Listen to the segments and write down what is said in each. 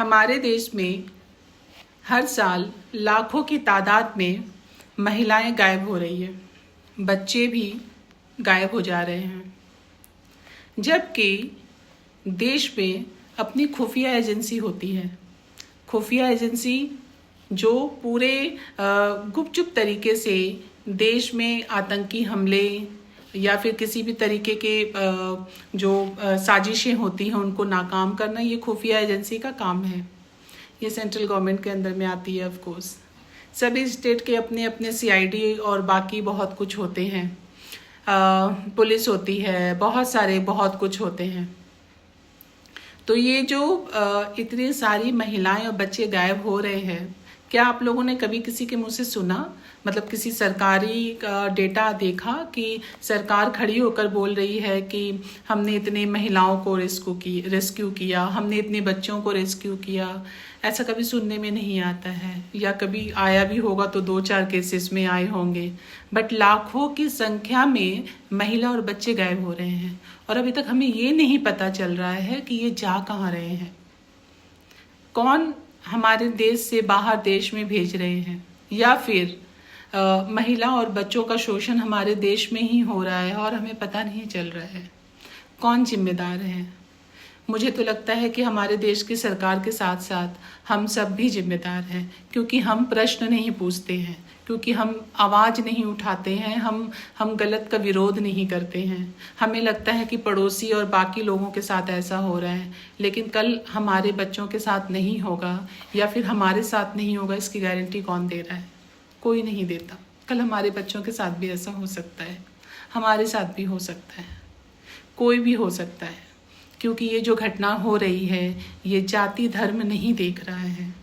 हमारे देश में हर साल लाखों की तादाद में महिलाएं गायब हो रही है, बच्चे भी गायब हो जा रहे हैं। जबकि देश में अपनी खुफिया एजेंसी होती है, खुफिया एजेंसी जो पूरे गुपचुप तरीके से देश में आतंकी हमले या फिर किसी भी तरीके के जो साजिशें होती हैं उनको नाकाम करना, ये खुफिया एजेंसी का काम है। ये सेंट्रल गवर्नमेंट के अंदर में आती है। ऑफ कोर्स सभी स्टेट के अपने अपने सीआईडी और बाकी बहुत कुछ होते हैं, पुलिस होती है, बहुत कुछ होते हैं। तो ये जो इतनी सारी महिलाएं और बच्चे गायब हो रहे हैं, क्या आप लोगों ने कभी किसी के मुंह से सुना, मतलब किसी सरकारी डेटा देखा कि सरकार खड़ी होकर बोल रही है कि हमने इतने महिलाओं को रेस्क्यू किया, हमने इतने बच्चों को रेस्क्यू किया? ऐसा कभी सुनने में नहीं आता है, या कभी आया भी होगा तो 2-4 केसेस में आए होंगे। बट लाखों की संख्या में महिला और बच्चे गायब हो रहे हैं और अभी तक हमें ये नहीं पता चल रहा है कि ये जा कहाँ रहे हैं, कौन हमारे देश से बाहर देश में भेज रहे हैं, या फिर महिला और बच्चों का शोषण हमारे देश में ही हो रहा है और हमें पता नहीं चल रहा है। कौन जिम्मेदार है? मुझे तो लगता है कि हमारे देश की सरकार के साथ साथ हम सब भी जिम्मेदार हैं, क्योंकि हम प्रश्न नहीं पूछते हैं, क्योंकि हम आवाज़ नहीं उठाते हैं, हम गलत का विरोध नहीं करते हैं। हमें लगता है कि पड़ोसी और बाकी लोगों के साथ ऐसा हो रहा है, लेकिन कल हमारे बच्चों के साथ नहीं होगा या फिर हमारे साथ नहीं होगा, इसकी गारंटी कौन दे रहा है? कोई नहीं देता। कल हमारे बच्चों के साथ भी ऐसा हो सकता है, हमारे साथ भी हो सकता है, कोई भी हो सकता है। क्योंकि ये जो घटना हो रही है ये जाति धर्म नहीं देख रहा है,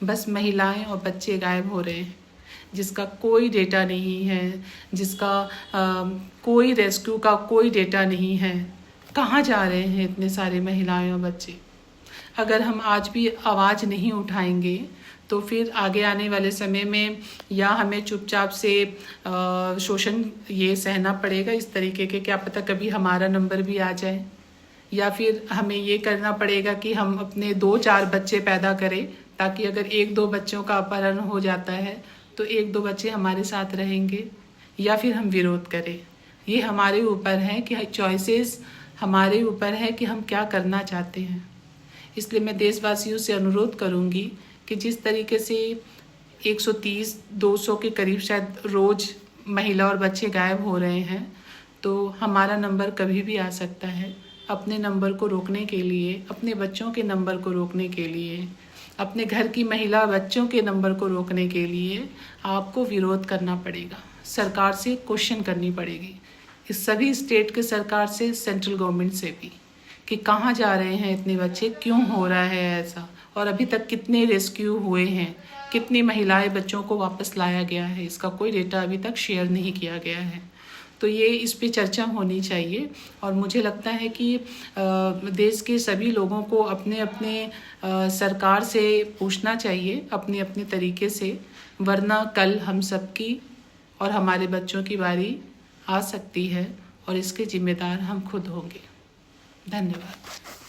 बस महिलाएं और बच्चे गायब हो रहे हैं जिसका कोई डेटा नहीं है, जिसका कोई रेस्क्यू का कोई डेटा नहीं है। कहाँ जा रहे हैं इतने सारे महिलाएं और बच्चे? अगर हम आज भी आवाज़ नहीं उठाएंगे तो फिर आगे आने वाले समय में या हमें चुपचाप से शोषण ये सहना पड़ेगा इस तरीके के, क्या पता कभी हमारा नंबर भी आ जाए, या फिर हमें ये करना पड़ेगा कि हम अपने 2-4 बच्चे पैदा करें ताकि अगर 1-2 बच्चों का अपहरण हो जाता है तो 1-2 बच्चे हमारे साथ रहेंगे, या फिर हम विरोध करें। ये हमारे ऊपर है कि चॉइसेस हमारे ऊपर है कि हम क्या करना चाहते हैं। इसलिए मैं देशवासियों से अनुरोध करूँगी कि जिस तरीके से 130-200 के करीब शायद रोज़ महिला और बच्चे गायब हो रहे हैं, तो हमारा नंबर कभी भी आ सकता है। अपने नंबर को रोकने के लिए, अपने बच्चों के नंबर को रोकने के लिए, अपने घर की महिला बच्चों के नंबर को रोकने के लिए आपको विरोध करना पड़ेगा, सरकार से क्वेश्चन करनी पड़ेगी, इस सभी स्टेट के सरकार से, सेंट्रल गवर्नमेंट से भी, कि कहाँ जा रहे हैं इतने बच्चे, क्यों हो रहा है ऐसा, और अभी तक कितने रेस्क्यू हुए हैं, कितनी महिलाएं बच्चों को वापस लाया गया है, इसका कोई डेटा अभी तक शेयर नहीं किया गया है। तो ये इस पे चर्चा होनी चाहिए और मुझे लगता है कि देश के सभी लोगों को अपने अपने सरकार से पूछना चाहिए अपने अपने तरीके से, वरना कल हम सबकी और हमारे बच्चों की बारी आ सकती है और इसके जिम्मेदार हम खुद होंगे। धन्यवाद।